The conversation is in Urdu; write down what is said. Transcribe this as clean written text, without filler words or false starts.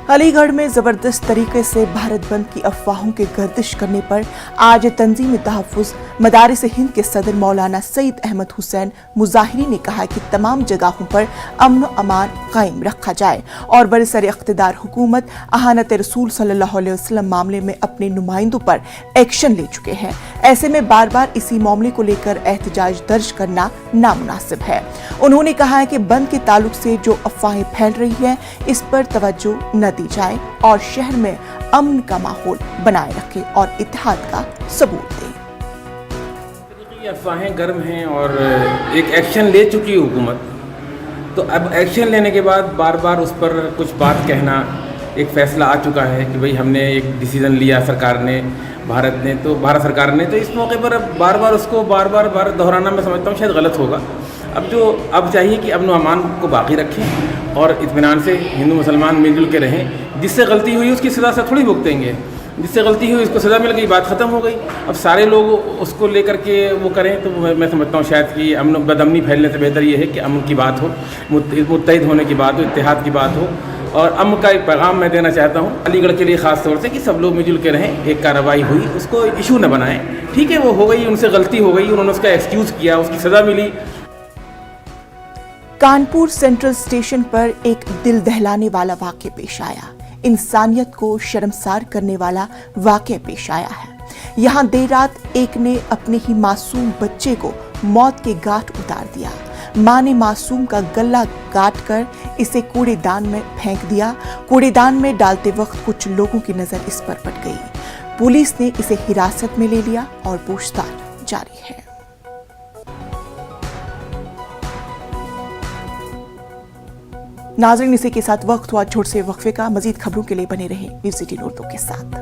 علی گڑھ میں زبردست طریقے سے بھارت بند کی افواہوں کی گردش کرنے پر آج تنظیم تحفظ مدارس ہند کے صدر مولانا سعید احمد حسین مظاہری نے کہا کہ تمام جگہوں پر امن و امان قائم رکھا جائے اور برسر اقتدار حکومت احانت رسول صلی اللہ علیہ وسلم معاملے میں اپنے نمائندوں پر ایکشن لے چکے ہیں۔ ایسے میں بار بار اسی معاملے کو لے کر احتجاج درج کرنا نامناسب ہے۔ انہوں نے کہا ہے کہ بند کے تعلق سے جو افواہیں پھیل رہی ہیں اس پر توجہ نہ دی جائے اور شہر میں امن کا ماحول بنائے رکھے اور اتحاد کا ثبوت دے۔ یہ افواہیں گرم ہیں اور ایک ایکشن لے چکی ہے حکومت، تو اب ایکشن لینے کے بعد بار بار اس پر کچھ بات کہنا، ایک فیصلہ آ چکا ہے کہ بھئی ہم نے ایک ڈیسیژن لیا بھارت سرکار نے تو اس موقع پر اب بار بار دہرانا میں سمجھتا ہوں شاید غلط ہوگا۔ اب چاہیے کہ امن و امان کو باقی رکھیں اور اطمینان سے ہندو مسلمان مل جل کے رہیں۔ جس سے غلطی ہوئی اس کی سزا سے تھوڑی بھگتیں گے، جس سے غلطی ہوئی اس کو سزا مل گئی، بات ختم ہو گئی۔ اب سارے لوگ اس کو لے کر کے وہ کریں تو میں سمجھتا ہوں شاید کہ بدامنی پھیلنے سے بہتر یہ ہے کہ امن کی بات ہو، متحد ہونے کی بات ہو، اتحاد کی بات ہو۔ اور امن کا ایک پیغام میں دینا چاہتا ہوں علی گڑھ کے لیے خاص طور سے کہ سب لوگ مل جل کے رہیں۔ ایک کارروائی ہوئی اس کو ایشو نہ بنائیں، ٹھیک ہے وہ ہو گئی، ان سے غلطی ہو گئی، انہوں نے اس کا ایکسکیوز کیا، اس کی سزا ملی۔ کانپور سینٹرل اسٹیشن پر ایک دل دہلانے والا واقعہ پیش آیا۔ انسانیت کو شرمسار کرنے والا واقعہ پیش آیا ہے۔ یہاں دیر رات ایک نے اپنے ہی معصوم بچے کو موت کے گھاٹ اتار دیا۔ ماں نے معصوم کا گلا کاٹ کر اسے کوڑے دان میں پھینک دیا۔ کوڑے دان میں ڈالتے وقت کچھ لوگوں کی نظر اس پر پڑ گئی۔ پولیس نے اسے حراست میں لے لیا اور پوچھ تاچھ جاری ہے۔ ناظرین، اسی کے ساتھ وقت ہوا چھوٹ سے وقفے کا۔ مزید خبروں کے لیے بنے رہیں نیوز 18 اردو کے ساتھ۔